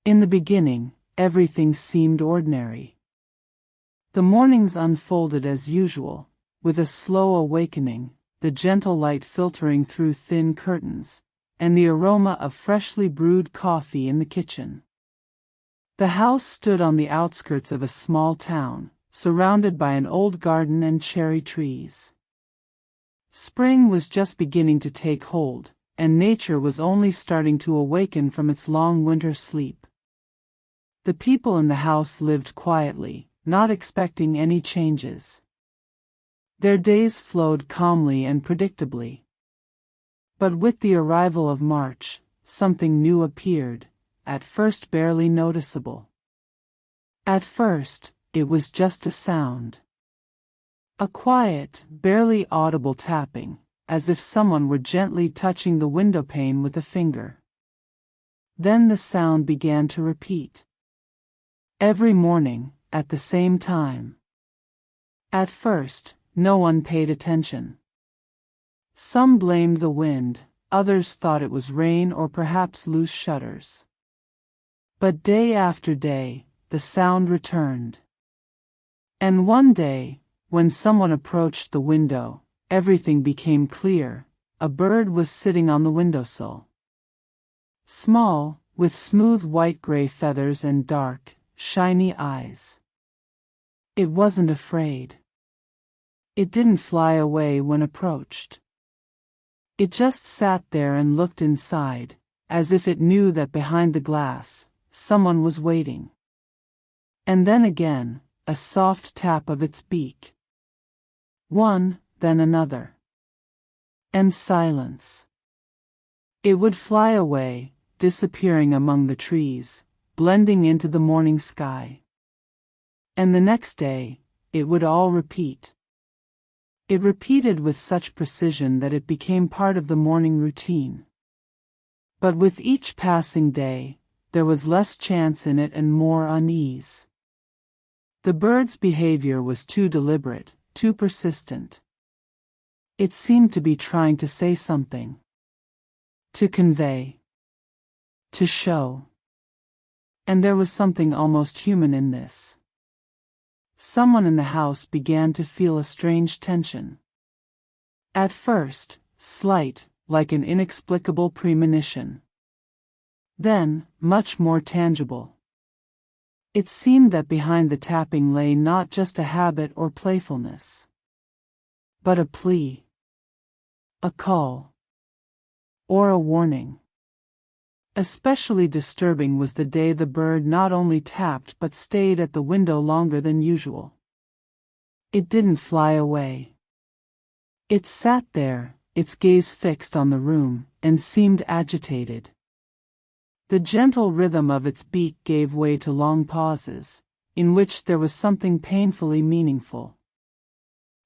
In the beginning, everything seemed ordinary. The mornings unfolded as usual, with a slow awakening, the gentle light filtering through thin curtains, and the aroma of freshly brewed coffee in the kitchen. The house stood on the outskirts of a small town, surrounded by an old garden and cherry trees. Spring was just beginning to take hold, and nature was only starting to awaken from its long winter sleep. The people in the house lived quietly, not expecting any changes. Their days flowed calmly and predictably. But with the arrival of March, something new appeared, at first barely noticeable. At first, it was just a sound. A quiet, barely audible tapping, as if someone were gently touching the windowpane with a finger. Then the sound began to repeat. Every morning, at the same time. At first, no one paid attention. Some blamed the wind, others thought it was rain or perhaps loose shutters. But day after day, the sound returned. And one day, when someone approached the window, everything became clear. A bird was sitting on the windowsill. Small, with smooth white-gray feathers and dark, shiny eyes. It wasn't afraid. It didn't fly away when approached. It just sat there and looked inside, as if it knew that behind the glass, someone was waiting. And then again, a soft tap of its beak. One, then another. And silence. It would fly away, disappearing among the trees, blending into the morning sky. And the next day, it would all repeat. It repeated with such precision that it became part of the morning routine. But with each passing day, there was less chance in it and more unease. The bird's behavior was too deliberate, too persistent. It seemed to be trying to say something. To convey. To show. And there was something almost human in this. Someone in the house began to feel a strange tension. At first, slight, like an inexplicable premonition. Then, much more tangible. It seemed that behind the tapping lay not just a habit or playfulness, but a plea, a call, or a warning. Especially disturbing was the day the bird not only tapped but stayed at the window longer than usual. It didn't fly away. It sat there, its gaze fixed on the room, and seemed agitated. The gentle rhythm of its beak gave way to long pauses, in which there was something painfully meaningful.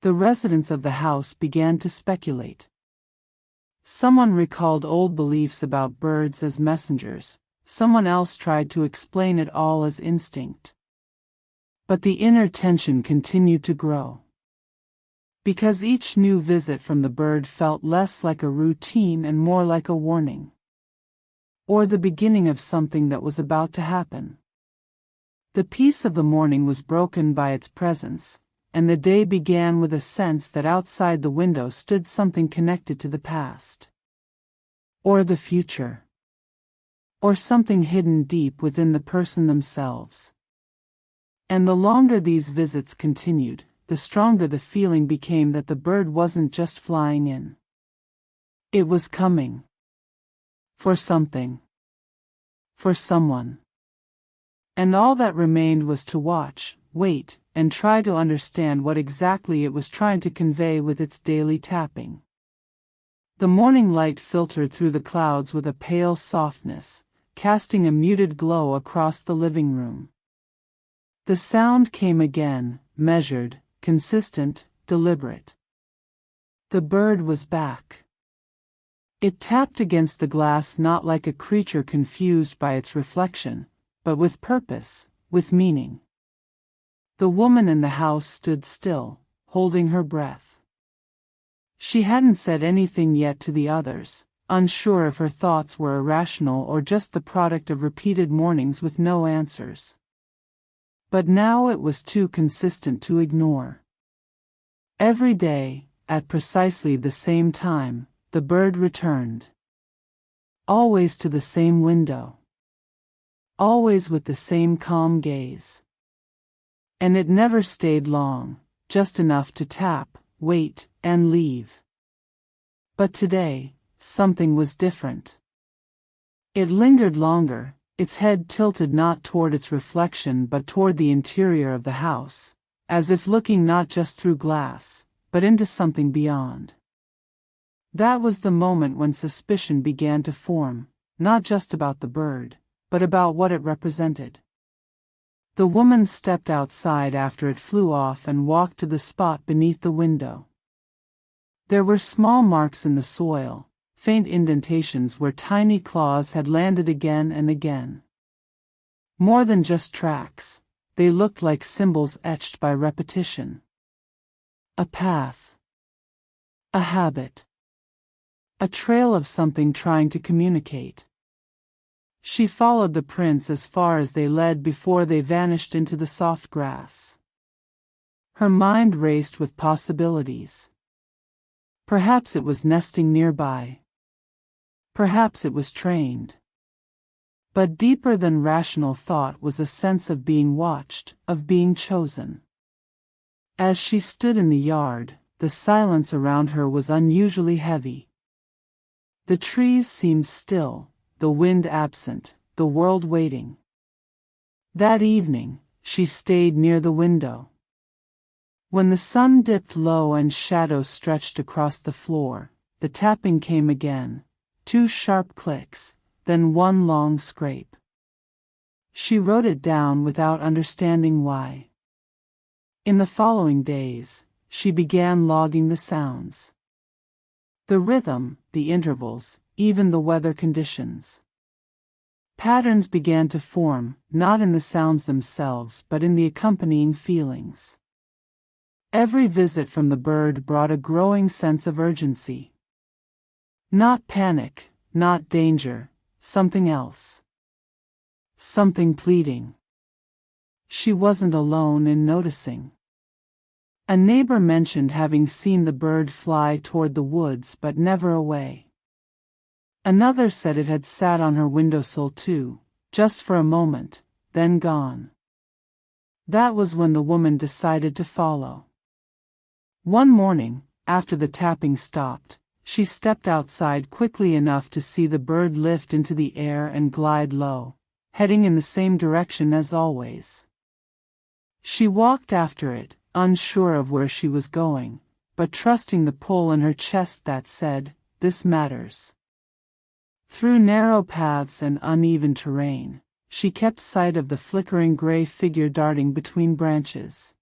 The residents of the house began to speculate. Someone recalled old beliefs about birds as messengers, someone else tried to explain it all as instinct. But the inner tension continued to grow. Because each new visit from the bird felt less like a routine and more like a warning. Or the beginning of something that was about to happen. The peace of the morning was broken by its presence, and the day began with a sense that outside the window stood something connected to the past. Or the future. Or something hidden deep within the person themselves. And the longer these visits continued, the stronger the feeling became that the bird wasn't just flying in. It was coming. For something. For someone. And all that remained was to watch, wait, and try to understand what exactly it was trying to convey with its daily tapping. The morning light filtered through the clouds with a pale softness, casting a muted glow across the living room. The sound came again, measured, consistent, deliberate. The bird was back. It tapped against the glass not like a creature confused by its reflection, but with purpose, with meaning. The woman in the house stood still, holding her breath. She hadn't said anything yet to the others, unsure if her thoughts were irrational or just the product of repeated mornings with no answers. But now it was too consistent to ignore. Every day, at precisely the same time, the bird returned. Always to the same window. Always with the same calm gaze. And it never stayed long, just enough to tap, wait, and leave. But today, something was different. It lingered longer, its head tilted not toward its reflection but toward the interior of the house, as if looking not just through glass, but into something beyond. That was the moment when suspicion began to form, not just about the bird, but about what it represented. The woman stepped outside after it flew off and walked to the spot beneath the window. There were small marks in the soil, faint indentations where tiny claws had landed again and again. More than just tracks, they looked like symbols etched by repetition. A path. A habit. A trail of something trying to communicate. She followed the prints as far as they led before they vanished into the soft grass. Her mind raced with possibilities. Perhaps it was nesting nearby. Perhaps it was trained. But deeper than rational thought was a sense of being watched, of being chosen. As she stood in the yard, the silence around her was unusually heavy. The trees seemed still, the wind absent, the world waiting. That evening, she stayed near the window. When the sun dipped low and shadows stretched across the floor, the tapping came again, 2 sharp clicks, then 1 long scrape. She wrote it down without understanding why. In the following days, she began logging the sounds. The rhythm, the intervals, even the weather conditions. Patterns began to form, not in the sounds themselves but in the accompanying feelings. Every visit from the bird brought a growing sense of urgency. Not panic, not danger, something else. Something pleading. She wasn't alone in noticing. A neighbor mentioned having seen the bird fly toward the woods but never away. Another said it had sat on her windowsill too, just for a moment, then gone. That was when the woman decided to follow. One morning, after the tapping stopped, she stepped outside quickly enough to see the bird lift into the air and glide low, heading in the same direction as always. She walked after it, unsure of where she was going, but trusting the pull in her chest that said, "This matters." Through narrow paths and uneven terrain, she kept sight of the flickering gray figure darting between branches.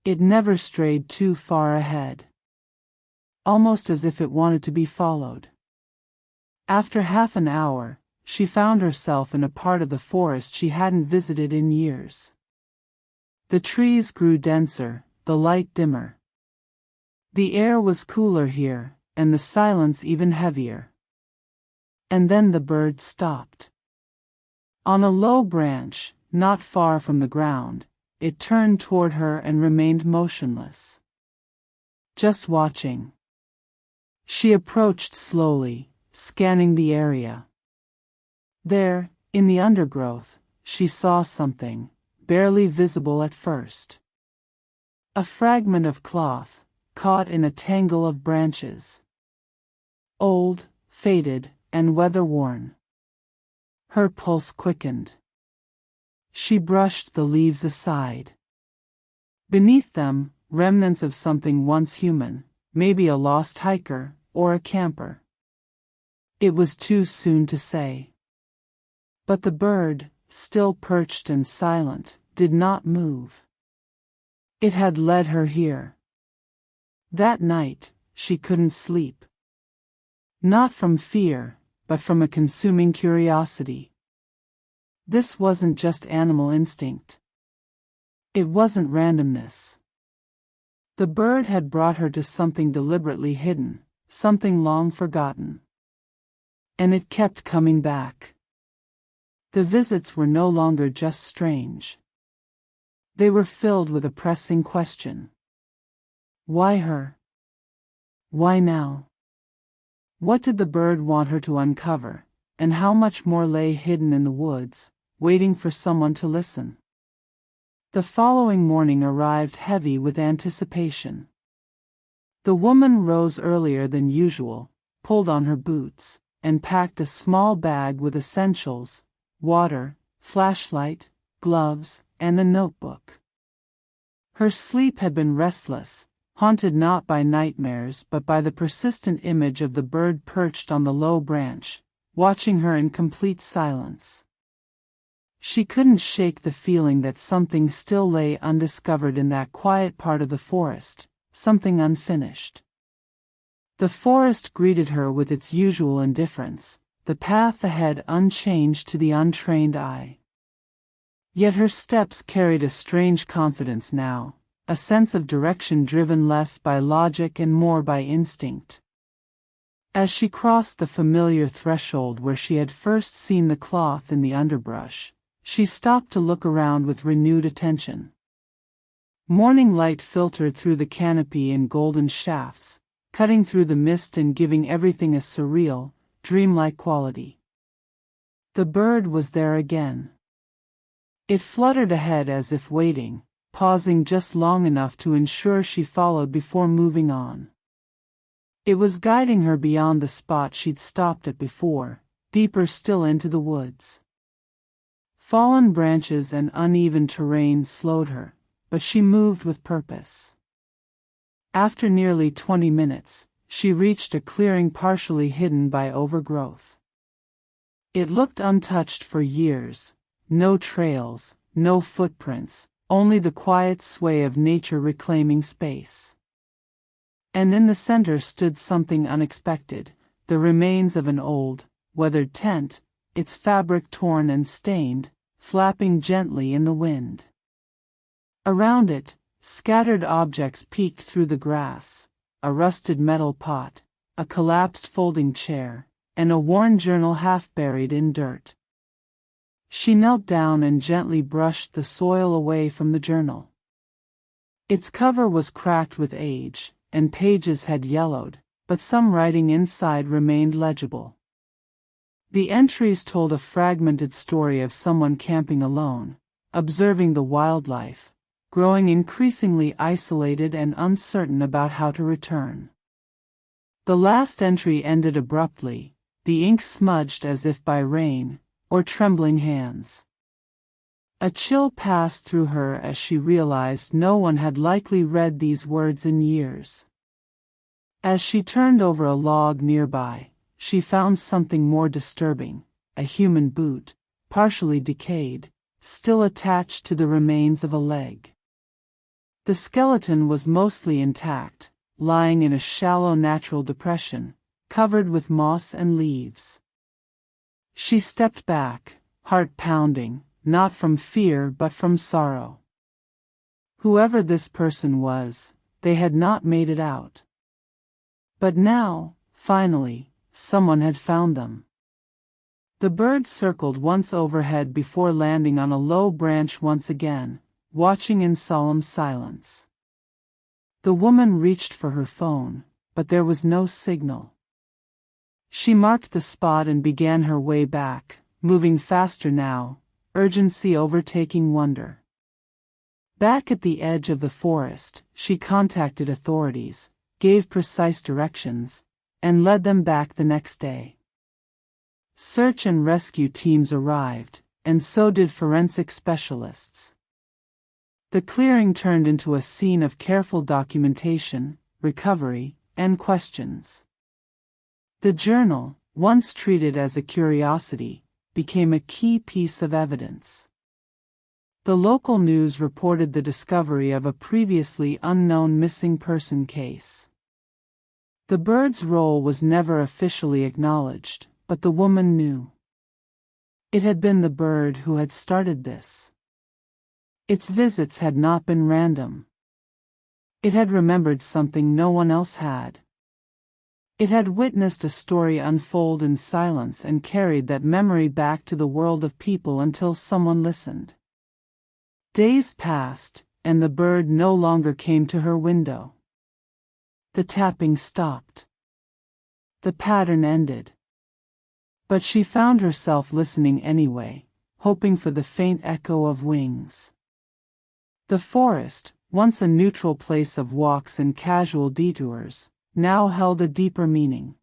It never strayed too far ahead. Almost as if it wanted to be followed. After half an hour, she found herself in a part of the forest she hadn't visited in years. The trees grew denser, the light dimmer. The air was cooler here, and the silence even heavier. And then the bird stopped. On a low branch, not far from the ground, it turned toward her and remained motionless. Just watching. She approached slowly, scanning the area. There, in the undergrowth, she saw something, barely visible at first. A fragment of cloth, caught in a tangle of branches. Old, faded, and weather-worn. Her pulse quickened. She brushed the leaves aside. Beneath them, remnants of something once human, maybe a lost hiker, or a camper. It was too soon to say. But the bird, still perched and silent, did not move. It had led her here. That night, she couldn't sleep. Not from fear, but from a consuming curiosity. This wasn't just animal instinct. It wasn't randomness. The bird had brought her to something deliberately hidden, something long forgotten. And it kept coming back. The visits were no longer just strange. They were filled with a pressing question. Why her? Why now? What did the bird want her to uncover, and how much more lay hidden in the woods, waiting for someone to listen? The following morning arrived heavy with anticipation. The woman rose earlier than usual, pulled on her boots, and packed a small bag with essentials: water, flashlight, gloves, and a notebook. Her sleep had been restless, haunted not by nightmares but by the persistent image of the bird perched on the low branch, watching her in complete silence. She couldn't shake the feeling that something still lay undiscovered in that quiet part of the forest, something unfinished. The forest greeted her with its usual indifference, the path ahead unchanged to the untrained eye. Yet her steps carried a strange confidence now, a sense of direction driven less by logic and more by instinct. As she crossed the familiar threshold where she had first seen the cloth in the underbrush, she stopped to look around with renewed attention. Morning light filtered through the canopy in golden shafts, cutting through the mist and giving everything a surreal, dreamlike quality. The bird was there again. It fluttered ahead as if waiting, pausing just long enough to ensure she followed before moving on. It was guiding her beyond the spot she'd stopped at before, deeper still into the woods. Fallen branches and uneven terrain slowed her, but she moved with purpose. After nearly 20 minutes, she reached a clearing partially hidden by overgrowth. It looked untouched for years, no trails, no footprints, only the quiet sway of nature reclaiming space. And in the center stood something unexpected, the remains of an old, weathered tent, its fabric torn and stained, flapping gently in the wind. Around it, scattered objects peeked through the grass: a rusted metal pot, a collapsed folding chair, and a worn journal half buried in dirt. She knelt down and gently brushed the soil away from the journal. Its cover was cracked with age, and pages had yellowed, but some writing inside remained legible. The entries told a fragmented story of someone camping alone, observing the wildlife, growing increasingly isolated and uncertain about how to return. The last entry ended abruptly, the ink smudged as if by rain or trembling hands. A chill passed through her as she realized no one had likely read these words in years. As she turned over a log nearby, she found something more disturbing: a human boot, partially decayed, still attached to the remains of a leg. The skeleton was mostly intact, lying in a shallow natural depression, covered with moss and leaves. She stepped back, heart pounding, not from fear but from sorrow. Whoever this person was, they had not made it out. But now, finally, someone had found them. The bird circled once overhead before landing on a low branch once again, watching in solemn silence. The woman reached for her phone, but there was no signal. She marked the spot and began her way back, moving faster now, urgency overtaking wonder. Back at the edge of the forest, she contacted authorities, gave precise directions, and led them back the next day. Search and rescue teams arrived, and so did forensic specialists. The clearing turned into a scene of careful documentation, recovery, and questions. The journal, once treated as a curiosity, became a key piece of evidence. The local news reported the discovery of a previously unknown missing person case. The bird's role was never officially acknowledged, but the woman knew. It had been the bird who had started this. Its visits had not been random. It had remembered something no one else had. It had witnessed a story unfold in silence and carried that memory back to the world of people until someone listened. Days passed, and the bird no longer came to her window. The tapping stopped. The pattern ended. But she found herself listening anyway, hoping for the faint echo of wings. The forest, once a neutral place of walks and casual detours, now held a deeper meaning.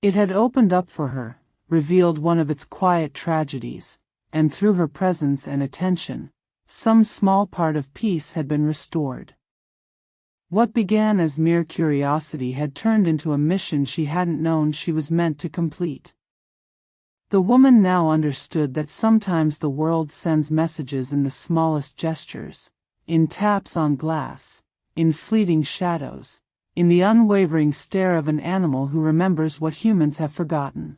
It had opened up for her, revealed one of its quiet tragedies, and through her presence and attention, some small part of peace had been restored. What began as mere curiosity had turned into a mission she hadn't known she was meant to complete. The woman now understood that sometimes the world sends messages in the smallest gestures, in taps on glass, in fleeting shadows, in the unwavering stare of an animal who remembers what humans have forgotten.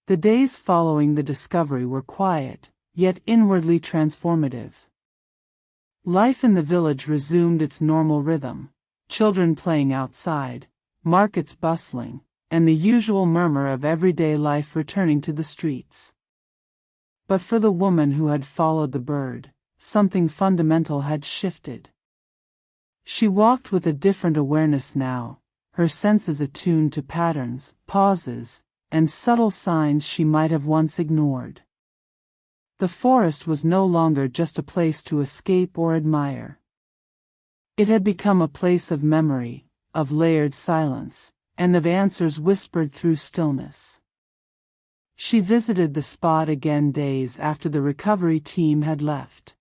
The days following the discovery were quiet, yet inwardly transformative. Life in the village resumed its normal rhythm, children playing outside, markets bustling, and the usual murmur of everyday life returning to the streets. But for the woman who had followed the bird, something fundamental had shifted. She walked with a different awareness now, her senses attuned to patterns, pauses, and subtle signs she might have once ignored. The forest was no longer just a place to escape or admire. It had become a place of memory, of layered silence, and of answers whispered through stillness. She visited the spot again days after the recovery team had left.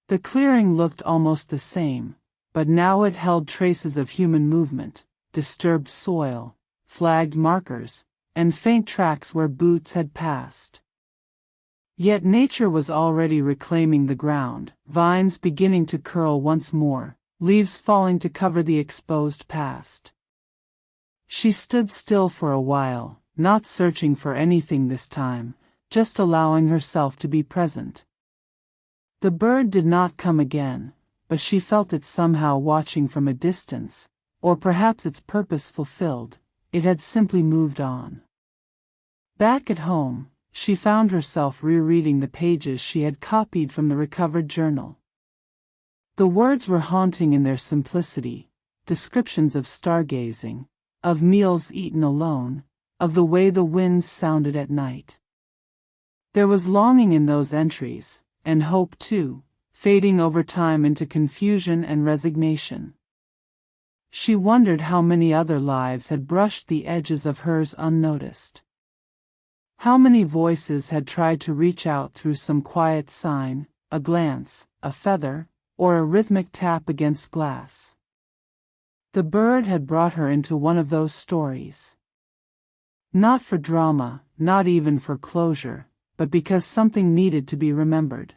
The clearing looked almost the same, but now it held traces of human movement, disturbed soil, flagged markers, and faint tracks where boots had passed. Yet nature was already reclaiming the ground, vines beginning to curl once more, leaves falling to cover the exposed past. She stood still for a while, not searching for anything this time, just allowing herself to be present. The bird did not come again, but she felt it somehow watching from a distance, or perhaps its purpose fulfilled, it had simply moved on. Back at home, she found herself rereading the pages she had copied from the recovered journal. The words were haunting in their simplicity, descriptions of stargazing, of meals eaten alone, of the way the winds sounded at night. There was longing in those entries, and hope too, fading over time into confusion and resignation. She wondered how many other lives had brushed the edges of hers unnoticed. How many voices had tried to reach out through some quiet sign, a glance, a feather, or a rhythmic tap against glass. The bird had brought her into one of those stories. Not for drama, not even for closure, but because something needed to be remembered.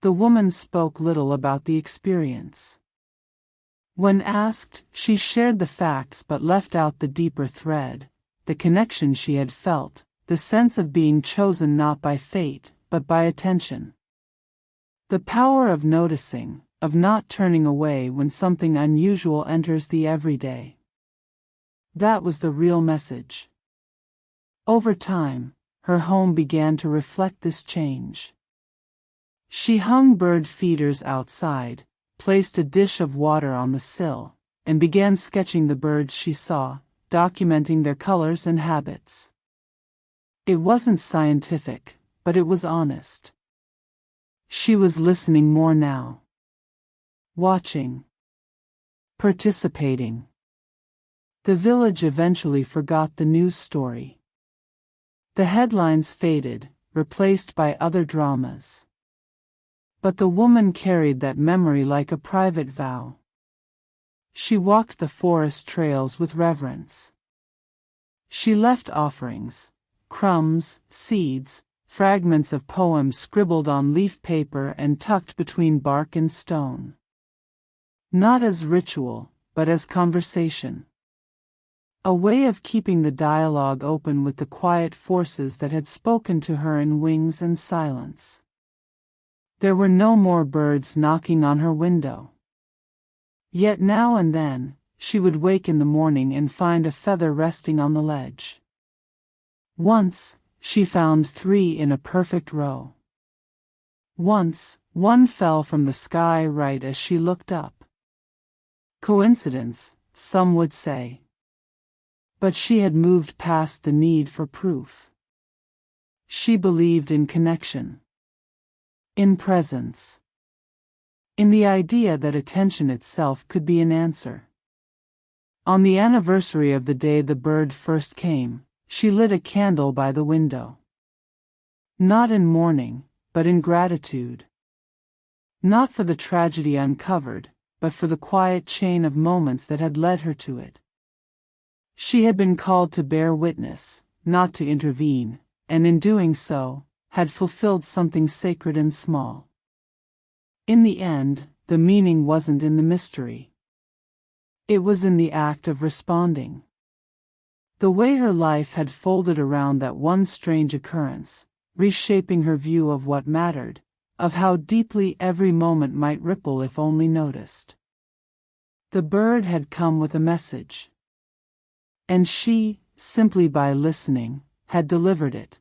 The woman spoke little about the experience. When asked, she shared the facts but left out the deeper thread, the connection she had felt, the sense of being chosen not by fate, but by attention. The power of noticing, of not turning away when something unusual enters the everyday. That was the real message. Over time, her home began to reflect this change. She hung bird feeders outside, placed a dish of water on the sill, and began sketching the birds she saw, documenting their colors and habits. It wasn't scientific, but it was honest. She was listening more now. Watching. Participating. The village eventually forgot the news story. The headlines faded, replaced by other dramas. But the woman carried that memory like a private vow. She walked the forest trails with reverence. She left offerings, crumbs, seeds, fragments of poems scribbled on leaf paper and tucked between bark and stone. Not as ritual, but as conversation. A way of keeping the dialogue open with the quiet forces that had spoken to her in wings and silence. There were no more birds knocking on her window. Yet now and then, she would wake in the morning and find a feather resting on the ledge. Once, she found 3 in a perfect row. Once, one fell from the sky right as she looked up. Coincidence, some would say. But she had moved past the need for proof. She believed in connection. In presence. In the idea that attention itself could be an answer. On the anniversary of the day the bird first came, she lit a candle by the window. Not in mourning, but in gratitude. Not for the tragedy uncovered, but for the quiet chain of moments that had led her to it. She had been called to bear witness, not to intervene, and in doing so, had fulfilled something sacred and small. In the end, the meaning wasn't in the mystery. It was in the act of responding. The way her life had folded around that one strange occurrence, reshaping her view of what mattered, of how deeply every moment might ripple if only noticed. The bird had come with a message. And she, simply by listening, had delivered it.